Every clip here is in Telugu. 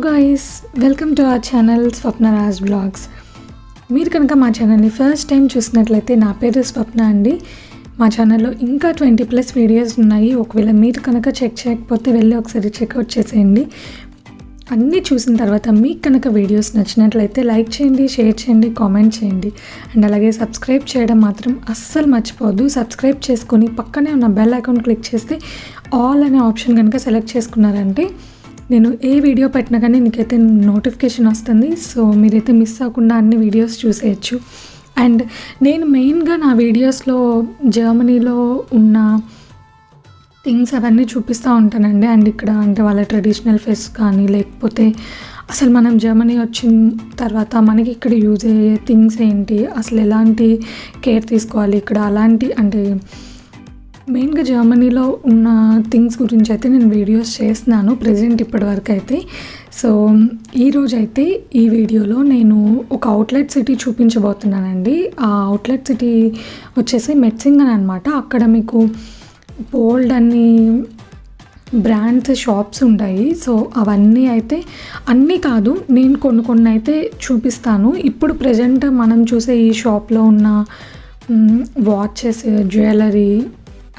guys, welcome to our channel Swapna Raj Vlogs. మీరు కనుక మా ఛానల్ని ఫస్ట్ టైం చూసినట్లయితే నా పేరు స్వప్న అండి. మా ఛానల్లో ఇంకా 20+ వీడియోస్ ఉన్నాయి. ఒకవేళ మీరు కనుక చెక్ చేయకపోతే వెళ్ళి ఒకసారి చెక్అవుట్ చేసేయండి. అన్నీ చూసిన తర్వాత మీకు కనుక వీడియోస్ నచ్చినట్లయితే లైక్ చేయండి, షేర్ చేయండి, కామెంట్ చేయండి. అండ్ అలాగే సబ్స్క్రైబ్ చేయడం మాత్రం అస్సలు మర్చిపోవద్దు. సబ్స్క్రైబ్ చేసుకొని పక్కనే ఉన్న బెల్ ఐకాన్ క్లిక్ చేస్తే ఆల్ అనే ఆప్షన్ కనుక సెలెక్ట్ చేసుకున్నారంటే నేను ఏ వీడియో పెట్టినా కానీ నీకైతే నోటిఫికేషన్ వస్తుంది. సో మీరైతే మిస్ అవ్వకుండా అన్ని వీడియోస్ చూసేయచ్చు. అండ్ నేను మెయిన్గా నా వీడియోస్లో జర్మనీలో ఉన్న థింగ్స్ అవన్నీ చూపిస్తూ ఉంటానండి. అండ్ ఇక్కడ అంటే వాళ్ళ ట్రెడిషనల్ ఫెస్ట్ కానీ లేకపోతే అసలు మనం జర్మనీ వచ్చిన తర్వాత మనకి ఇక్కడ యూజ్ అయ్యే థింగ్స్ ఏంటి, అసలు ఎలాంటి కేర్ తీసుకోవాలి ఇక్కడ, అలాంటి అంటే మెయిన్గా జర్మనీలో ఉన్న థింగ్స్ గురించి అయితే నేను వీడియోస్ చేస్తున్నాను ప్రెజెంట్ ఇప్పటివరకు అయితే. సో ఈరోజు అయితే ఈ వీడియోలో నేను ఒక అవుట్లెట్ సిటీ చూపించబోతున్నానండి. ఆ అవుట్లెట్ సిటీ వచ్చేసి మెట్సింగన్ అనమాట. అక్కడ మీకు బోల్డ్ అన్ని బ్రాండ్స్ షాప్స్ ఉంటాయి. సో అవన్నీ అయితే అన్నీ కాదు, నేను కొన్ని అయితే చూపిస్తాను. ఇప్పుడు ప్రజెంట్ మనం చూసే ఈ షాప్లో ఉన్న watches, jewellery,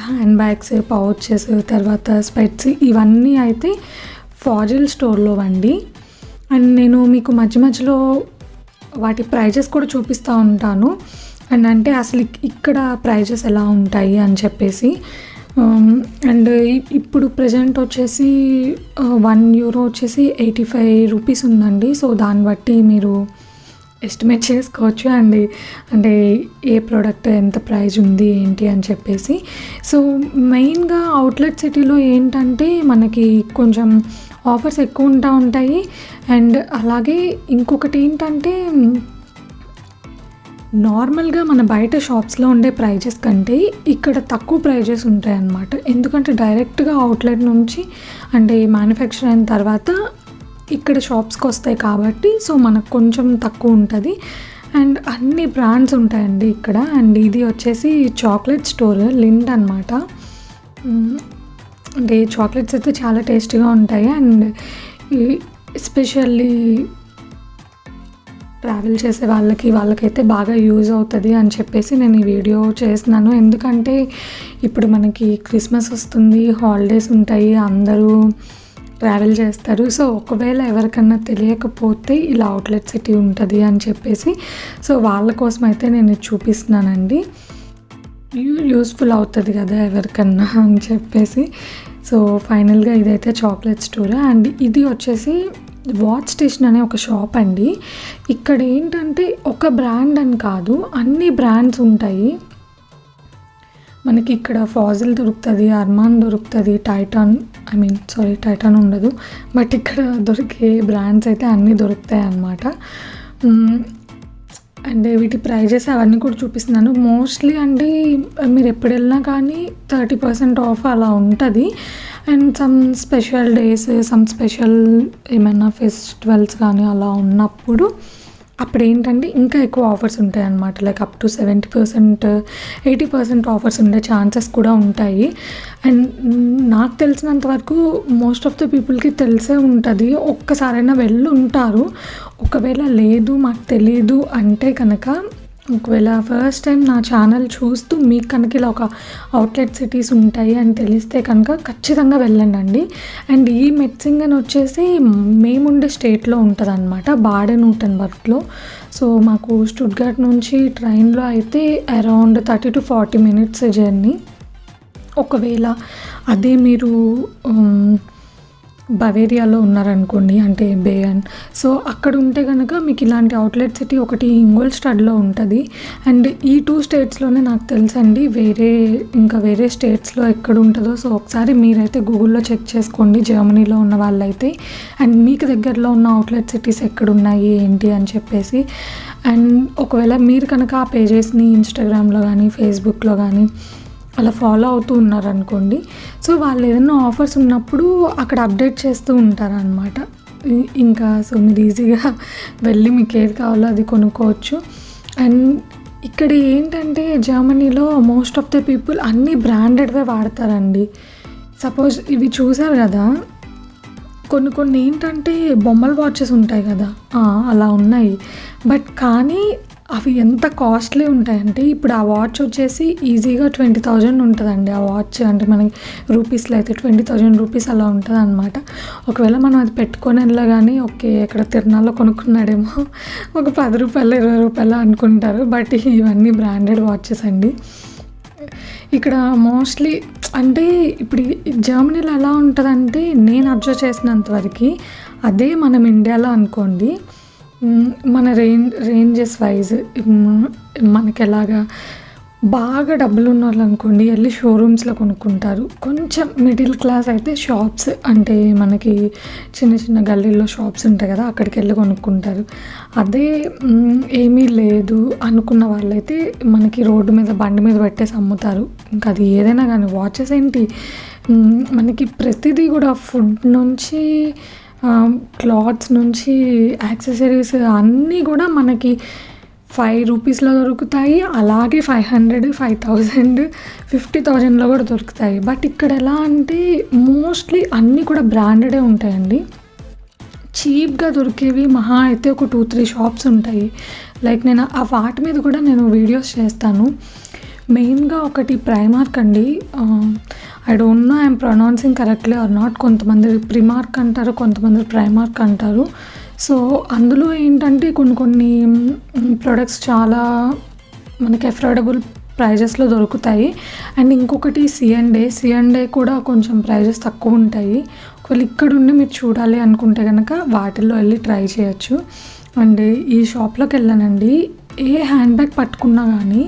hand bags, pouches, తర్వాత స్పెట్స్, ఇవన్నీ అయితే ఫాజిల్ స్టోర్లో అండి. అండ్ నేను మీకు మధ్య మధ్యలో వాటి ప్రైజెస్ కూడా చూపిస్తూ ఉంటాను. అండ్ అంటే అసలు ఇక్కడ ప్రైజెస్ ఎలా ఉంటాయి అని చెప్పేసి. అండ్ ఇప్పుడు ప్రజెంట్ వచ్చేసి €1 వచ్చేసి 85 రూపీస్ ఉందండి. సో దాన్ని బట్టి మీరు ఎస్టిమేట్ చేసుకోవచ్చు అండి, అంటే ఏ ప్రోడక్ట్ ఎంత ప్రైజ్ ఉంది ఏంటి అని చెప్పేసి. సో మెయిన్గా అవుట్లెట్ సిటీలో ఏంటంటే మనకి కొంచెం ఆఫర్స్ ఎక్కువ ఉంటాయి. అండ్ అలాగే ఇంకొకటి ఏంటంటే నార్మల్గా మన బయట షాప్స్లో ఉండే ప్రైజెస్ కంటే ఇక్కడ తక్కువ ప్రైజెస్ ఉంటాయి అన్నమాట. ఎందుకంటే డైరెక్ట్గా అవుట్లెట్ నుంచి అంటే మ్యానుఫ్యాక్చర్ అయిన తర్వాత ఇక్కడ షాప్స్కి వస్తాయి కాబట్టి సో మనకు కొంచెం తక్కువ ఉంటుంది. అండ్ అన్ని బ్రాండ్స్ ఉంటాయండి ఇక్కడ. అండ్ ఇది వచ్చేసి చాక్లెట్ స్టోర్, లిండ్ అనమాట. అంటే చాక్లెట్స్ అయితే చాలా టేస్టీగా ఉంటాయి. అండ్ ఎస్పెషల్లీ ట్రావెల్ చేసే వాళ్ళకైతే బాగా యూజ్ అవుతుంది అని చెప్పేసి నేను ఈ వీడియో చేస్తున్నాను. ఎందుకంటే ఇప్పుడు మనకి క్రిస్మస్ వస్తుంది, హాలిడేస్ ఉంటాయి, అందరూ ట్రావెల్ చేస్తారు. సో ఒకవేళ ఎవరికన్నా తెలియకపోతే ఇలా అవుట్లెట్ సిటీ ఉంటుంది అని చెప్పేసి సో వాళ్ళ కోసం అయితే నేను చూపిస్తున్నానండి. యూస్ఫుల్ అవుతుంది కదా ఎవరికన్నా అని చెప్పేసి. సో ఫైనల్గా ఇదైతే చాక్లెట్ స్టోర్. అండ్ ఇది వచ్చేసి వాచ్ స్టేషన్ అనే ఒక షాప్ అండి. ఇక్కడ ఏంటంటే ఒక బ్రాండ్ అని కాదు, అన్ని బ్రాండ్స్ ఉంటాయి మనకి. ఇక్కడ ఫాజిల్ దొరుకుతుంది, అర్మాన్ దొరుకుతుంది, టైటాన్ ఉండదు, బట్ ఇక్కడ దొరికే బ్రాండ్స్ అయితే అన్నీ దొరుకుతాయి అన్నమాట. అండ్ వీటి ప్రైజెస్ అవన్నీ కూడా చూపిస్తున్నాను. మోస్ట్లీ అంటే మీరు ఎప్పుడు వెళ్ళినా కానీ 30% ఆఫ్ అలా ఉంటుంది. And some special days, some special ఏమైనా ఫెస్టివల్స్ కానీ అలా ఉన్నప్పుడు అప్పుడు ఏంటంటే ఇంకా ఎక్కువ ఆఫర్స్ ఉంటాయి అన్నమాట. లైక్ అప్ టు 70%, 80% ఆఫర్స్ ఉండే ఛాన్సెస్ కూడా ఉంటాయి. అండ్ నాకు తెలిసినంత వరకు మోస్ట్ ఆఫ్ ద పీపుల్కి తెలిసే ఉంటుంది, ఒక్కసారైనా వెళ్ళి ఉంటారు. ఒకవేళ లేదు మాకు తెలీదు అంటే కనుక, ఒకవేళ ఫస్ట్ టైం నా ఛానల్ చూస్తూ మీకు కనుక ఇలా ఒక అవుట్లెట్ సిటీస్ ఉంటాయి అని తెలిస్తే కనుక ఖచ్చితంగా వెళ్ళండి. అండ్ ఈ మెట్సింగన్ వచ్చేసి మేముండే స్టేట్లో ఉంటుంది అనమాట, బాడెన్-württembergలో. సో మాకు స్టుట్గార్ట్ నుంచి ట్రైన్లో అయితే అరౌండ్ 30 to 40 minutes జర్నీ. ఒకవేళ అదే మీరు బవేరియాలో ఉన్నారనుకోండి, అంటే బేయన్, సో అక్కడ ఉంటే కనుక మీకు ఇలాంటి అవుట్లెట్ సిటీ ఒకటి ఇంగోల్స్టాడ్లో ఉంటుంది. అండ్ ఈ 2 స్టేట్స్లోనే నాకు తెలుసండి, వేరే స్టేట్స్లో ఎక్కడ ఉంటుందో సో ఒకసారి మీరైతే గూగుల్లో చెక్ చేసుకోండి జర్మనీలో ఉన్న వాళ్ళైతే. అండ్ మీకు దగ్గరలో ఉన్న అవుట్లెట్ సిటీస్ ఎక్కడున్నాయి ఏంటి అని చెప్పేసి. అండ్ ఒకవేళ మీరు కనుక ఆ పేజెస్ని ఇన్స్టాగ్రామ్లో కానీ ఫేస్బుక్లో కానీ అలా ఫాలో అవుతూ ఉన్నారనుకోండి, సో వాళ్ళు ఏదైనా ఆఫర్స్ ఉన్నప్పుడు అక్కడ అప్డేట్ చేస్తూ ఉంటారనమాట. ఇంకా సో మీరు ఈజీగా వెళ్ళి మీకు ఏది కావాలో అది కొనుక్కోవచ్చు. అండ్ ఇక్కడ ఏంటంటే జర్మనీలో మోస్ట్ ఆఫ్ ద పీపుల్ అన్ని బ్రాండెడ్వే వాడతారండి. సపోజ్ ఇవి చూసారు కదా, కొన్ని కొన్ని ఏంటంటే బొమ్మల వాచెస్ ఉంటాయి కదా, అలా ఉన్నాయి. బట్ కానీ అవి ఎంత కాస్ట్లీ ఉంటాయంటే, ఇప్పుడు ఆ వాచ్ వచ్చేసి ఈజీగా 20,000 ఉంటుందండి. ఆ వాచ్ అంటే మనకి రూపీస్లో అయితే 20,000 రూపీస్ అలా ఉంటుంది అనమాట. ఒకవేళ మనం అది పెట్టుకొని వెళ్ళగానే ఓకే ఎక్కడ తిరునాళ్ళలో కొనుక్కున్నాడేమో ఒక 10 రూపాయలు 20 రూపాయలు అనుకుంటారు. బట్ ఇవన్నీ బ్రాండెడ్ వాచెస్ అండి. ఇక్కడ మోస్ట్లీ అంటే ఇప్పుడు జర్మనీలో ఎలా ఉంటుందంటే, నేను అబ్జర్వ్ చేసినంతవరకు అదే మనం ఇండియాలో అనుకోండి, మన రేంజెస్ వైజ్ మనకి ఎలాగా బాగా డబ్బులు ఉన్న వాళ్ళు అనుకోండి వెళ్ళి షోరూమ్స్లో కొనుక్కుంటారు. కొంచెం మిడిల్ క్లాస్ అయితే షాప్స్ అంటే మనకి చిన్న చిన్న గల్లీల్లో షాప్స్ ఉంటాయి కదా, అక్కడికి వెళ్ళి కొనుక్కుంటారు. అదే ఏమీ లేదు అనుకున్న వాళ్ళైతే మనకి రోడ్డు మీద బండి మీద పెట్టేసి అమ్ముతారు. ఇంకా అది ఏదైనా కానీ వాచెస్ ఏంటి, మనకి ప్రతిదీ కూడా ఫుడ్ నుంచి క్లాత్స్ నుంచి యాక్సెసరీస్ అన్నీ కూడా మనకి 5 రూపీస్లో దొరుకుతాయి. అలాగే 500, 5,000, 50,000లో కూడా దొరుకుతాయి. బట్ ఇక్కడ ఎలా అంటే మోస్ట్లీ అన్నీ కూడా బ్రాండెడే ఉంటాయండి. చీప్గా దొరికేవి మహా అయితే ఒక 2-3 షాప్స్ ఉంటాయి. లైక్ నేను ఆ వాటి మీద కూడా నేను వీడియోస్ చేస్తాను. మెయిన్గా ఒకటి ప్రైమార్క్ అండి. I don't know I'm pronouncing correctly or not. కొంతమంది ప్రిమార్క్ అంటారు, కొంతమంది ప్రైమార్క్ అంటారు. సో అందులో ఏంటంటే కొన్ని ప్రొడక్ట్స్ చాలా మనకి అఫోర్డబుల్ ప్రైజెస్లో దొరుకుతాయి. అండ్ ఇంకొకటి C&A కూడా కొంచెం ప్రైజెస్ తక్కువ ఉంటాయి. ఒకవేళ ఇక్కడ ఉండి మీరు చూడాలి అనుకుంటే కనుక వాటిల్లో వెళ్ళి ట్రై చేయొచ్చు. అండ్ ఈ షాప్లోకి వెళ్ళానండి, ఏ హ్యాండ్ బ్యాగ్ పట్టుకున్నా కానీ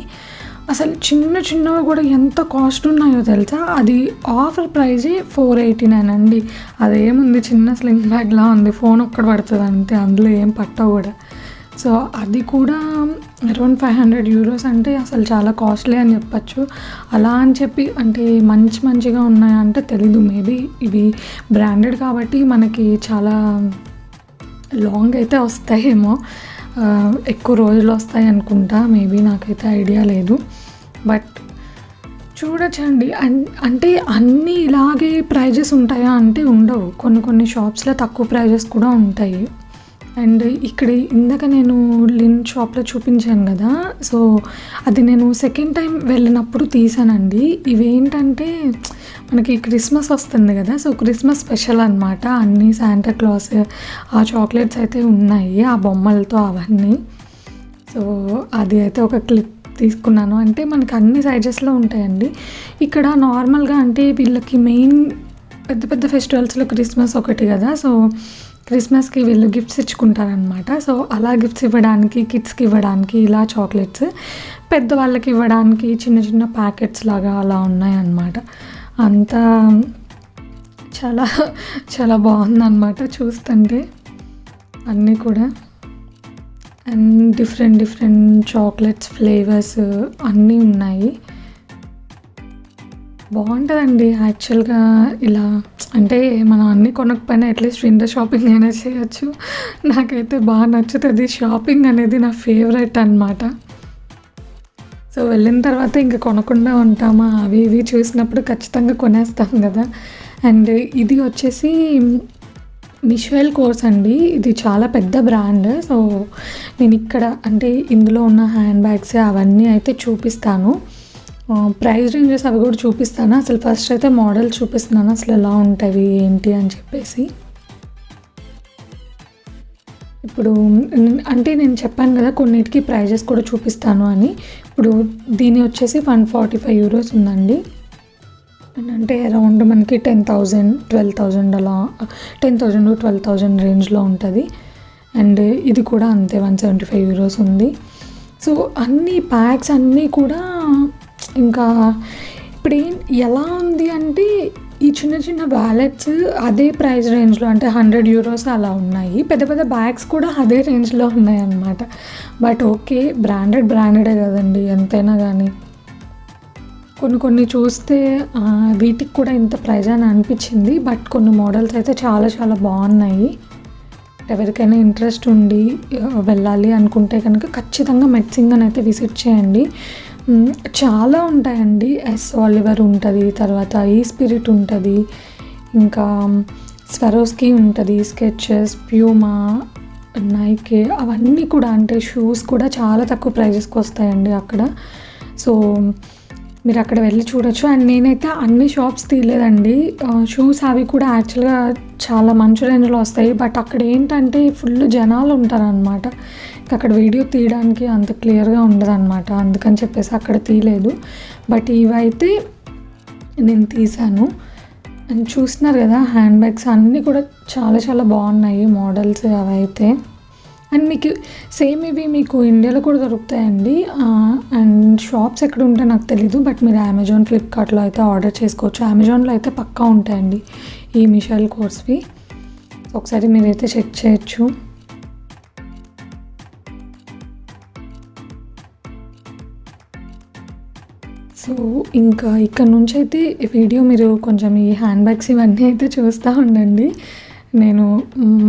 అసలు చిన్నవి కూడా ఎంత కాస్ట్ ఉన్నాయో తెలుసా. అది ఆఫర్ ప్రైజే 489 అండి. అదేముంది చిన్న స్లింగ్ బ్యాగ్లా ఉంది, ఫోన్ ఒక్కటి పడుతుంది అంతే, అందులో ఏం పట్టవు కూడా. సో అది కూడా అరౌండ్ 500 యూరోస్ అంటే అసలు చాలా కాస్ట్లీ అని చెప్పచ్చు. అలా అని చెప్పి అంటే మంచిగా ఉన్నాయంటే తెలీదు, మేబీ ఇవి బ్రాండెడ్ కాబట్టి మనకి చాలా లాంగ్ అయితే వస్తాయేమో, ఎక్కువ రోజులు వస్తాయి అనుకుంటా, మేబీ నాకైతే ఐడియా లేదు. బట్ చూడొచ్చండి. అంటే అన్నీ ఇలాగే ప్రైజెస్ ఉంటాయా అంటే ఉండవు. కొన్ని షాప్స్లో తక్కువ ప్రైజెస్ కూడా ఉంటాయి. అండ్ ఇక్కడ ఇందాక నేను లిన్ షాప్లో చూపించాను కదా, సో అది నేను సెకండ్ టైం వెళ్ళినప్పుడు తీసానండి. ఇవేంటంటే మనకి క్రిస్మస్ వస్తుంది కదా, సో క్రిస్మస్ స్పెషల్ అనమాట. అన్నీ శాంటా క్లాస్ ఆ చాక్లెట్స్ అయితే ఉన్నాయి ఆ బొమ్మలతో అవన్నీ. సో అది అయితే ఒక క్లిప్ తీసుకున్నాను. అంటే మనకి అన్ని సైజెస్లో ఉంటాయండి ఇక్కడ. నార్మల్గా అంటే వీళ్ళకి మెయిన్ పెద్ద ఫెస్టివల్స్లో క్రిస్మస్ ఒకటి కదా, సో క్రిస్మస్కి వీళ్ళు గిఫ్ట్స్ ఇచ్చుకుంటారనమాట. సో అలా గిఫ్ట్స్ ఇవ్వడానికి, కిడ్స్కి ఇవ్వడానికి ఇలా చాక్లెట్స్, పెద్దవాళ్ళకి ఇవ్వడానికి చిన్న ప్యాకెట్స్ లాగా అలా ఉన్నాయన్నమాట. అంతా చాలా బాగుందన్నమాట చూస్తుంటే అన్నీ కూడా. అండ్ డిఫరెంట్ చాక్లెట్స్ ఫ్లేవర్స్ అన్నీ ఉన్నాయి. బాగుంటుందండి యాక్చువల్గా ఇలా. అంటే మనం అన్నీ కొనకపోయినా అట్లీస్ట్ విండో షాపింగ్ అయినా చేయొచ్చు. నాకైతే బాగా నచ్చుతుంది. షాపింగ్ అనేది నా ఫేవరెట్ అనమాట. సో వెళ్ళిన తర్వాత ఇంకా కొనకుండా ఉంటామా, అవి ఇవి చూసినప్పుడు ఖచ్చితంగా కొనేస్తాం కదా. అండ్ ఇది వచ్చేసి మిషెల్ కోర్స్ అండి, ఇది చాలా పెద్ద బ్రాండ్. సో నేను ఇక్కడ అంటే ఇందులో ఉన్న హ్యాండ్ బ్యాగ్స్ అవన్నీ అయితే చూపిస్తాను, ప్రైస్ రేంజెస్ అవి కూడా చూపిస్తాను. అసలు ఫస్ట్ అయితే మోడల్ చూపిస్తున్నాను అసలు ఎలా ఉంటుంది ఏంటి అని చెప్పేసి. ఇప్పుడు అంటే నేను చెప్పాను కదా కొన్నిటికి ప్రైజెస్ కూడా చూపిస్తాను అని. ఇప్పుడు దీని వచ్చేసి 145 యూరోస్ ఉందండి. అంటే అరౌండ్ మనకి 10,000, 12,000 అలా 10,000 to 12,000 రేంజ్లో ఉంటుంది. అండ్ ఇది కూడా అంతే 175 యూరోస్ ఉంది. సో అన్ని ప్యాక్స్ అన్నీ కూడా ఇంకా ఇప్పుడు ఎలా ఉంది అంటే ఈ చిన్న వ్యాలెట్స్ అదే ప్రైస్ రేంజ్లో అంటే 100 యూరోస్ అలా ఉన్నాయి. పెద్ద బ్యాగ్స్ కూడా అదే రేంజ్లో ఉన్నాయి అన్నమాట. బట్ ఓకే బ్రాండెడే కదండి ఎంతైనా కానీ. కొన్ని చూస్తే వీటికి కూడా ఇంత ప్రైజ్ అని అనిపించింది. బట్ కొన్ని మోడల్స్ అయితే చాలా బాగున్నాయి. ఎవరికైనా ఇంట్రెస్ట్ ఉండి వెళ్ళాలి అనుకుంటే కనుక ఖచ్చితంగా మెట్సింగన్ అయితే విజిట్ చేయండి. చాలా ఉంటాయండి. ఎస్ ఆలివర్ ఉంటుంది, తర్వాత ఈ స్పిరిట్ ఉంటుంది, ఇంకా స్వరోస్కి ఉంటుంది, స్కెచెస్, ప్యూమా, నైకే అవన్నీ కూడా, అంటే షూస్ కూడా చాలా తక్కువ ప్రైజెస్కి వస్తాయండి అక్కడ. సో మీరు అక్కడ వెళ్ళి చూడొచ్చు. అండ్ నేనైతే అన్ని షాప్స్ తీయలేదండి. షూస్ అవి కూడా యాక్చువల్గా చాలా మంచి రేంజ్లో వస్తాయి, బట్ అక్కడ ఏంటంటే ఫుల్ జనాలు ఉంటారనమాట. అక్కడ వీడియో తీయడానికి అంత క్లియర్గా ఉండదన్నమాట, అందుకని చెప్పేసి అక్కడ తీయలేదు. బట్ ఇవైతే నేను తీసాను. అండ్ చూస్తున్నారు కదా హ్యాండ్ బ్యాగ్స్ అన్నీ కూడా చాలా చాలా బాగున్నాయి మోడల్స్ అవైతే. అండ్ మీకు సేమ్ ఇవి మీకు ఇండియాలో కూడా దొరుకుతాయండి. అండ్ షాప్స్ ఎక్కడ ఉంటే నాకు తెలీదు, బట్ మీరు అమెజాన్, ఫ్లిప్కార్ట్లో అయితే ఆర్డర్ చేసుకోవచ్చు. అమెజాన్లో అయితే పక్కా ఉంటాయండి ఈ మిషెల్ కోర్స్వి. ఒకసారి మీరైతే చెక్ చేయొచ్చు. సో ఇంకా ఇక్కడ నుంచి అయితే వీడియో మీరు కొంచెం ఈ హ్యాండ్ బ్యాగ్స్ ఇవన్నీ అయితే చూస్తూ ఉండండి. నేను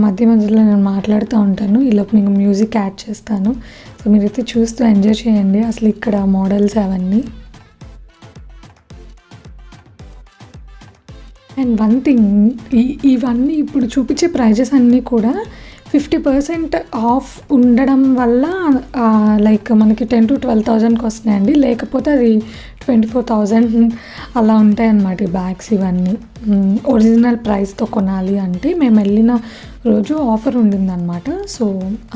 మధ్యలో నేను మాట్లాడుతూ ఉంటాను, ఈలోపు మీకు మ్యూజిక్ యాడ్ చేస్తాను. సో మీరైతే చూస్తూ ఎంజాయ్ చేయండి అసలు ఇక్కడ మోడల్స్ అవన్నీ. అండ్ వన్ థింగ్, ఇవన్నీ ఇప్పుడు చూపించే ప్రైజెస్ అన్నీ కూడా 50% ఆఫ్ ఉండడం వల్ల లైక్ మనకి 10,000 to 12,000కి వస్తున్నాయండి. లేకపోతే అది 24,000 అలా ఉంటాయన్నమాట ఈ బ్యాగ్స్ ఇవన్నీ. ఒరిజినల్ ప్రైస్తో కొనాలి అంటే మేము వెళ్ళిన రోజు ఆఫర్ ఉండిందనమాట. సో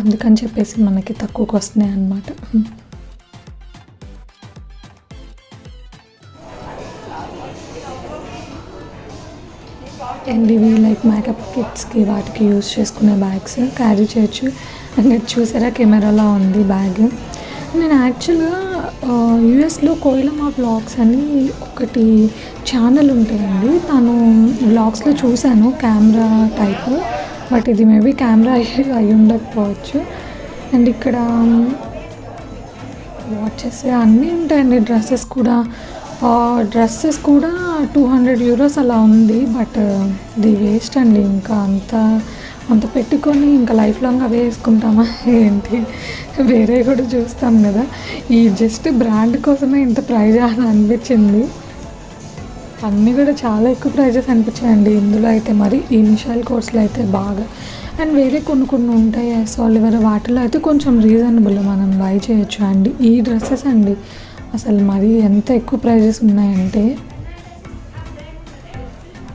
అందుకని చెప్పేసి మనకి తక్కువకి వస్తున్నాయి అన్నమాట. అండ్ ఇవి లైక్ మేకప్ కిట్స్కి వాటికి యూస్ చేసుకునే బ్యాగ్స్ క్యారీ చేయొచ్చు. అండ్ చూసారా కెమెరాలో ఉంది బ్యాగ్. నేను యాక్చువల్గా యూఎస్లో కోయిలమ్మ వ్లాగ్స్ అని ఒకటి ఛానల్ ఉంటుందండి, తను వ్లాగ్స్లో చూశాను కెమెరా టైప్, బట్ ఇది మేబీ కెమెరా అయి ఉండకపోవచ్చు. అండ్ ఇక్కడ వాచెస్ అన్నీ ఉంటాయండి, డ్రెస్సెస్ కూడా. డ్రెస్సెస్ కూడా €200 అలా ఉంది, బట్ ఇది వేస్ట్ అండి. ఇంకా అంత పెట్టుకొని ఇంకా లైఫ్ లాంగ్ అవే వేసుకుంటామా ఏంటి, వేరే కూడా చూస్తాం కదా. ఈ జస్ట్ బ్రాండ్ కోసమే ఇంత ప్రైజ్ అని అనిపించింది. అన్నీ కూడా చాలా ఎక్కువ ప్రైజెస్ అనిపించాయండి ఇందులో అయితే. మరి ఈ మిషెల్ కోర్స్లో అయితే బాగా. అండ్ వేరే కొన్ని ఉంటాయి సాలివర్, వాటిలో అయితే కొంచెం రీజనబుల్ మనం బై చేయొచ్చు. అండి ఈ డ్రెస్సెస్ అండి అసలు మరి ఎంత ఎక్కువ ప్రైజెస్ ఉన్నాయంటే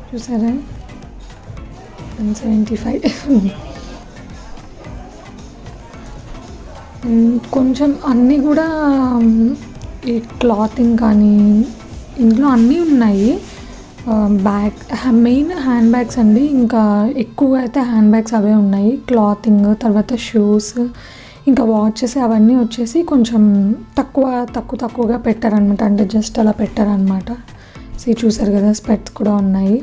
చూసారా, 175. కొంచెం అన్నీ కూడా ఈ క్లాతింగ్ కానీ ఇందులో అన్నీ ఉన్నాయి. బ్యాగ్ మెయిన్ హ్యాండ్ బ్యాగ్స్ అండి, ఇంకా ఎక్కువ అయితే హ్యాండ్ బ్యాగ్స్ అవే ఉన్నాయి. క్లాతింగ్, తర్వాత షూస్, ఇంకా వాచెస్ అవన్నీ వచ్చేసి కొంచెం తక్కువగా పెట్టారనమాట. అంటే జస్ట్ అలా పెట్టారనమాట. సో చూసారు కదా, స్పెట్స్ కూడా ఉన్నాయి.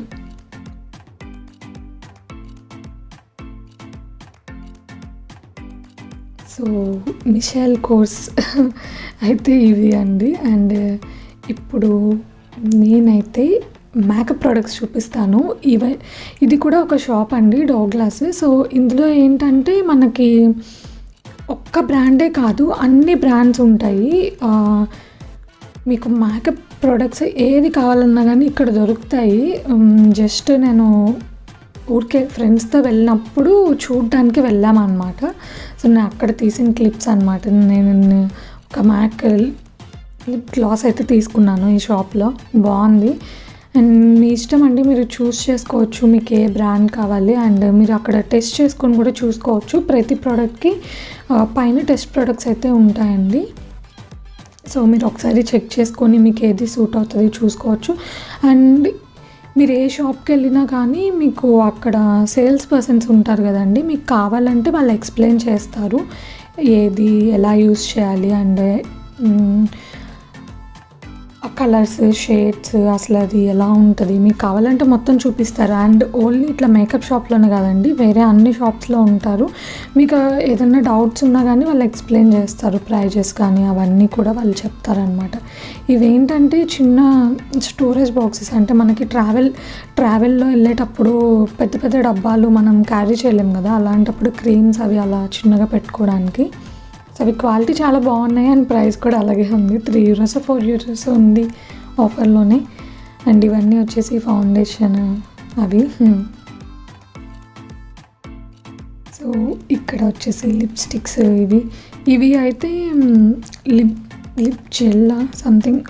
సో మిషెల్ కోర్స్ అయితే ఇవి అండి. అండ్ ఇప్పుడు నేనైతే మేకప్ ప్రోడక్ట్స్ చూపిస్తాను. ఇది కూడా ఒక షాప్ అండి, డోగ్లాస్. సో ఇందులో ఏంటంటే మనకి ఒక్క బ్రాండే కాదు, అన్ని బ్రాండ్స్ ఉంటాయి. మీకు మేకప్ ప్రోడక్ట్స్ ఏది కావాలన్నా కానీ ఇక్కడ దొరుకుతాయి. జస్ట్ నేను ఊరికే ఫ్రెండ్స్తో వెళ్ళినప్పుడు చూడడానికి వెళ్ళామన్నమాట. సో నేను అక్కడ తీసిన క్లిప్స్ అనమాట. నేను ఒక మ్యాక్ లిప్ గ్లాస్ అయితే తీసుకున్నాను ఈ షాప్లో, బాగుంది. అండ్ మీ ఇష్టం అండి, మీరు చూస్ చేసుకోవచ్చు మీకు ఏ బ్రాండ్ కావాలి. అండ్ మీరు అక్కడ టెస్ట్ చేసుకొని కూడా చూసుకోవచ్చు. ప్రతి ప్రోడక్ట్కి పైన టెస్ట్ ప్రోడక్ట్స్ అయితే ఉంటాయండి. సో మీరు ఒకసారి చెక్ చేసుకొని మీకు ఏది సూట్ అవుతుంది చూసుకోవచ్చు. అండ్ మీరు ఏ షాప్కి వెళ్ళినా కానీ మీకు అక్కడ సేల్స్ పర్సన్స్ ఉంటారు కదండి, మీకు కావాలంటే వాళ్ళు ఎక్స్ప్లెయిన్ చేస్తారు ఏది ఎలా యూస్ చేయాలి. అండ్ కలర్స్, షేడ్స్, అసలు అది ఎలా ఉంటుంది మీకు కావాలంటే మొత్తం చూపిస్తారు. అండ్ ఓన్లీ ఇట్లా మేకప్ షాప్లోనే కాదండి, వేరే అన్ని షాప్స్లో ఉంటారు. మీకు ఏదైనా డౌట్స్ ఉన్నా కానీ వాళ్ళు ఎక్స్ప్లెయిన్ చేస్తారు, ప్రైజెస్ కానీ అవన్నీ కూడా వాళ్ళు చెప్తారనమాట. ఇవేంటంటే చిన్న స్టోరేజ్ బాక్సెస్, అంటే మనకి ట్రావెల్లో వెళ్ళేటప్పుడు పెద్ద డబ్బాలు మనం క్యారీ చేయలేము కదా, అలాంటప్పుడు క్రీమ్స్ అవి అలా చిన్నగా పెట్టుకోవడానికి. సో అవి క్వాలిటీ చాలా బాగున్నాయి. అండ్ ప్రైస్ కూడా అలాగే ఉంది, €3 €4 ఉంది ఆఫర్లోనే. అండ్ ఇవన్నీ వచ్చేసి ఫౌండేషన్ అవి. సో ఇక్కడ వచ్చేసి లిప్స్టిక్స్ ఇవి అయితే లిప్ లిప్ జెల్లా సంథింగ్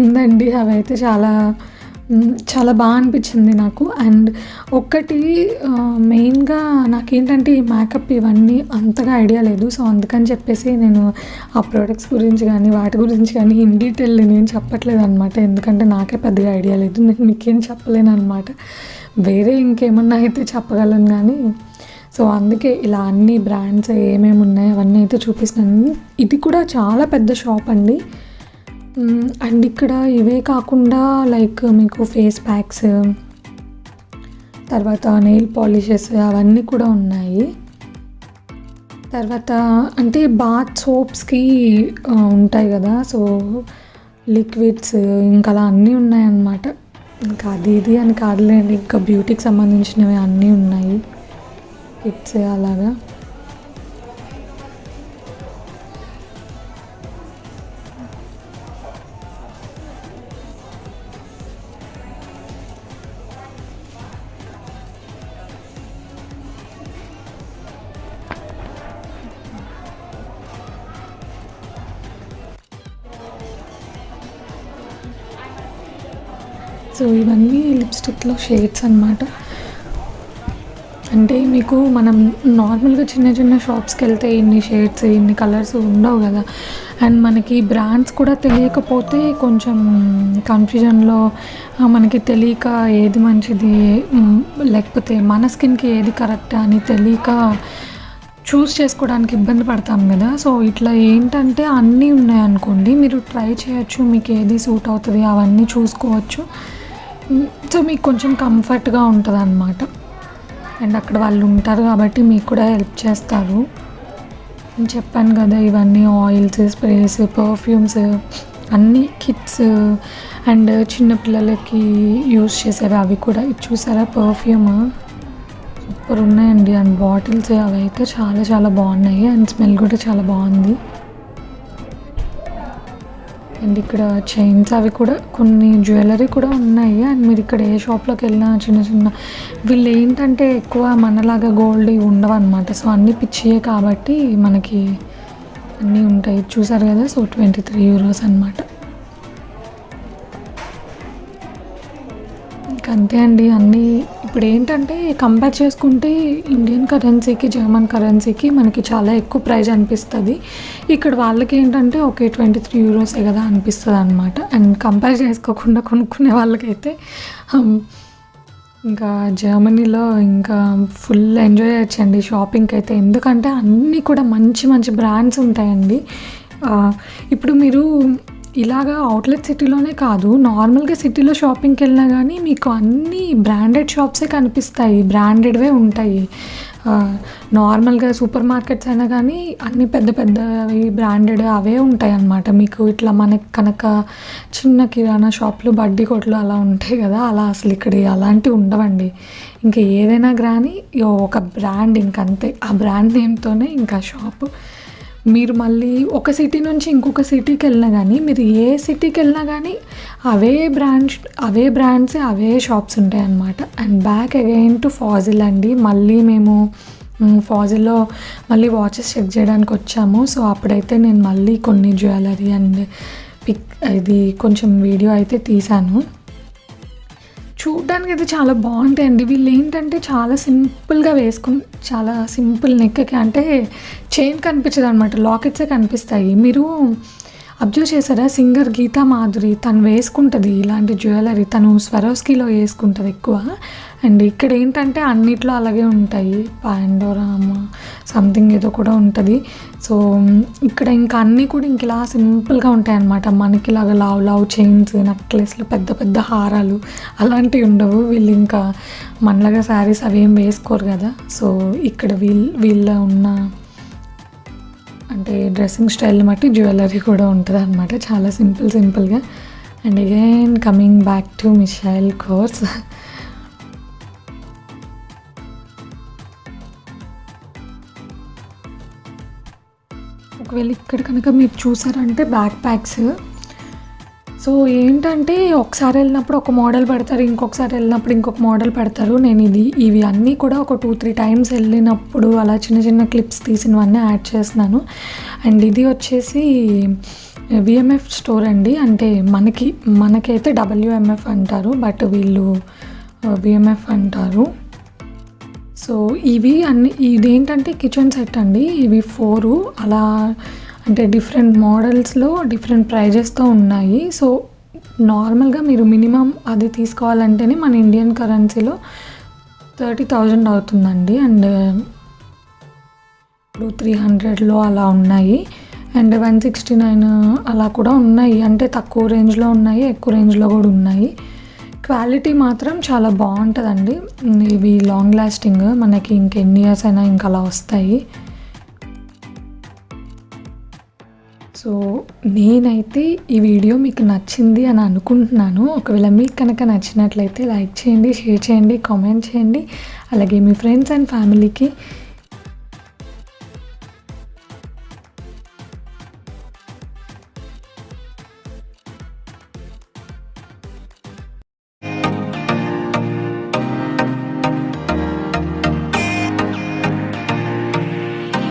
ఉందండి. అవి అయితే చాలా బాగా అనిపించింది నాకు. అండ్ ఒక్కటి మెయిన్గా నాకేంటంటే ఈ మేకప్ ఇవన్నీ అంతగా ఐడియా లేదు. సో అందుకని చెప్పేసి నేను ఆ ప్రోడక్ట్స్ గురించి కానీ వాటి గురించి కానీ ఇన్ డీటెయిల్ నేను చెప్పట్లేదు అనమాట. ఎందుకంటే నాకే పెద్దగా ఐడియా లేదు, నేను మీకేం చెప్పలేను అనమాట. వేరే ఇంకేమన్నా అయితే చెప్పగలను కానీ. సో అందుకే ఇలా అన్ని బ్రాండ్స్ ఏమేమి ఉన్నాయో అవన్నీ అయితే చూపిస్తున్నాను. ఇది కూడా చాలా పెద్ద షాప్ అండి. అండ్ ఇక్కడ ఇవే కాకుండా లైక్ మీకు ఫేస్ ప్యాక్స్, తర్వాత నెయిల్ పాలిషెస్ అవన్నీ కూడా ఉన్నాయి. తర్వాత అంటే బాత్ సోప్స్కి ఉంటాయి కదా, సో లిక్విడ్స్ ఇంకా అలా అన్నీ ఉన్నాయన్నమాట. ఇంకా అది ఇది అని కాదులేండి, ఇంకా బ్యూటీకి సంబంధించినవి అన్నీ ఉన్నాయి, కిట్స్ అలాగా. సో ఇవన్నీ లిప్స్టిక్లో షేడ్స్ అన్నమాట. అంటే మీకు మనం నార్మల్గా చిన్న చిన్న షాప్స్కి వెళ్తే ఇన్ని షేడ్స్ ఇన్ని కలర్స్ ఉండవు కదా. అండ్ మనకి బ్రాండ్స్ కూడా తెలియకపోతే కొంచెం కన్ఫ్యూజన్లో మనకి తెలియక ఏది మంచిది లేకపోతే మన స్కిన్కి ఏది కరెక్ట్ అని తెలియక చూస్ చేసుకోవడానికి ఇబ్బంది పడతాం కదా. సో ఇట్లా ఏంటంటే అన్నీ ఉన్నాయనుకోండి, మీరు ట్రై చేయొచ్చు, మీకు ఏది సూట్ అవుతుంది అవన్నీ చూసుకోవచ్చు. సో మీకు కొంచెం కంఫర్ట్గా ఉంటుంది అన్నమాట. అండ్ అక్కడ వాళ్ళు ఉంటారు కాబట్టి మీకు కూడా హెల్ప్ చేస్తారు. నేను చెప్పాను కదా ఇవన్నీ ఆయిల్స్, స్ప్రేస్, పర్ఫ్యూమ్స్, అన్నీ కిట్స్ అండ్ చిన్నపిల్లలకి యూస్ చేసేవి అవి కూడా. ఇది చూసారా పర్ఫ్యూమ్ సూపర్ ఉన్నాయండి. అండ్ బాటిల్స్ అవి అయితే చాలా బాగున్నాయి. అండ్ స్మెల్ కూడా చాలా బాగుంది. అండ్ ఇక్కడ చైన్స్ అవి కూడా కొన్ని జ్యువెలరీ కూడా ఉన్నాయి. అండ్ మీరు ఇక్కడ ఏ షాప్లోకి వెళ్ళినా చిన్న వీళ్ళు ఏంటంటే ఎక్కువ మనలాగా గోల్డ్ ఉండవు అనమాట. సో అన్నీ పిచ్చియే కాబట్టి మనకి అన్నీ ఉంటాయి. చూసారు కదా, సో 23 euros అనమాట. అంతే అండి అన్నీ. ఇప్పుడు ఏంటంటే కంపేర్ చేసుకుంటే ఇండియన్ కరెన్సీకి జర్మన్ కరెన్సీకి మనకి చాలా ఎక్కువ ప్రైస్ అనిపిస్తుంది. ఇక్కడ వాళ్ళకి ఏంటంటే ఓకే 23 euros కదా అనిపిస్తుంది అనమాట. అండ్ కంపేర్ చేసుకోకుండా కొనుక్కునే వాళ్ళకైతే ఇంకా జర్మనీలో ఇంకా ఫుల్ ఎంజాయ్ చేయొచ్చండి షాపింగ్కి అయితే. ఎందుకంటే అన్నీ కూడా మంచి బ్రాండ్స్ ఉంటాయండి. ఇప్పుడు మీరు ఇలాగా అవుట్లెట్ సిటీలోనే కాదు, నార్మల్గా సిటీలో షాపింగ్కి వెళ్ళినా కానీ మీకు అన్నీ బ్రాండెడ్ షాప్సే కనిపిస్తాయి, బ్రాండెడ్వే ఉంటాయి. నార్మల్గా సూపర్ మార్కెట్స్ అయినా కానీ అన్నీ పెద్దవి బ్రాండెడ్ అవే ఉంటాయి అన్నమాట. మీకు ఇట్లా మనకి కనుక చిన్న కిరాణా షాపులు, బడ్డీ కొట్లు అలా ఉంటాయి కదా, అలా అసలు ఇక్కడ అలాంటివి ఉండవండి. ఇంకా ఏదైనా కానీ ఒక బ్రాండ్, ఇంకంతే, ఆ బ్రాండ్ నేమ్తోనే ఇంకా షాపు. మీరు మళ్ళీ ఒక సిటీ నుంచి ఇంకొక సిటీకి వెళ్ళినా కానీ, మీరు ఏ సిటీకి వెళ్ళినా కానీ అవే బ్రాండ్స్ అవే షాప్స్ ఉంటాయి అన్నమాట. And back again to Fazil అండి. మళ్ళీ మేము ఫాజిల్లో మళ్ళీ వాచెస్ చెక్ చేయడానికి వచ్చాము. సో అప్పుడైతే నేను మళ్ళీ కొన్ని జ్యువెలరీ అండ్ ఇది కొంచెం వీడియో అయితే తీశాను. చూడ్డానికి అయితే చాలా బాగుంటాయండి. వీళ్ళు ఏంటంటే చాలా సింపుల్గా చాలా సింపుల్ నెక్కి, అంటే చైన్ కనిపించదు అనమాట, లాకెట్సే కనిపిస్తాయి. మీరు అబ్జర్వ్ చేశారా, సింగర్ గీతా మాధురి తను వేసుకుంటుంది ఇలాంటి జ్యువెలరీ, తను స్వరోస్కీలో వేసుకుంటుంది ఎక్కువ. అండ్ ఇక్కడ ఏంటంటే అన్నిట్లో అలాగే ఉంటాయి, పాండోరామా సంథింగ్ ఏదో కూడా ఉంటుంది. సో ఇక్కడ ఇంకా అన్నీ కూడా ఇంక ఇలా సింపుల్గా ఉంటాయి అన్నమాట. మనకి ఇలాగ లావ్ చైన్స్, నెక్లెస్లు, పెద్ద హారాలు అలాంటివి ఉండవు. వీళ్ళు ఇంకా మనలాగా శారీస్ అవి ఏం వేసుకోరు కదా. సో ఇక్కడ వీళ్ళ ఉన్న అంటే డ్రెస్సింగ్ స్టైల్ని బట్టి జ్యువెలరీ కూడా ఉంటుంది అనమాట, చాలా సింపుల్గా. And again coming back to missile course. ఒకవేళ ఇక్కడ కనుక మీరు చూసారంటే బ్యాక్ ప్యాక్స్, సో సో ఏంటంటే ఒకసారి వెళ్ళినప్పుడు ఒక మోడల్ పెడతారు, ఇంకొకసారి వెళ్ళినప్పుడు ఇంకొక మోడల్ పెడతారు. నేను ఇవి అన్నీ కూడా ఒక 2-3 టైమ్స్ వెళ్ళినప్పుడు అలా చిన్న చిన్న క్లిప్స్ తీసినవన్నీ యాడ్ చేస్తున్నాను. అండ్ ఇది వచ్చేసి విఎంఎఫ్ స్టోర్ అండి. అంటే మనకైతే WMF అంటారు, బట్ వీళ్ళు విఎంఎఫ్ అంటారు. సో ఇదేంటంటే కిచెన్ సెట్ అండి. ఇవి 4 అలా అంటే డిఫరెంట్ మోడల్స్లో డిఫరెంట్ ప్రైజెస్తో ఉన్నాయి. సో నార్మల్గా మీరు మినిమం అది తీసుకోవాలంటేనే మన ఇండియన్ కరెన్సీలో 30,000 అవుతుందండి. అండ్ ఇప్పుడు 300లో అలా ఉన్నాయి. అండ్ 169 అలా కూడా ఉన్నాయి. అంటే తక్కువ రేంజ్లో ఉన్నాయి, ఎక్కువ రేంజ్లో కూడా ఉన్నాయి. క్వాలిటీ మాత్రం చాలా బాగుంటుందండి. ఇవి లాంగ్ లాస్టింగ్, మనకి ఇంకెన్ని ఇయర్స్ అయినా ఇంకా అలా వస్తాయి. సో నేనైతే ఈ వీడియో మీకు నచ్చింది అని అనుకుంటున్నాను. ఒకవేళ మీకు కనుక నచ్చినట్లయితే లైక్ చేయండి, షేర్ చేయండి, కామెంట్ చేయండి. అలాగే మీ ఫ్రెండ్స్ అండ్ ఫ్యామిలీకి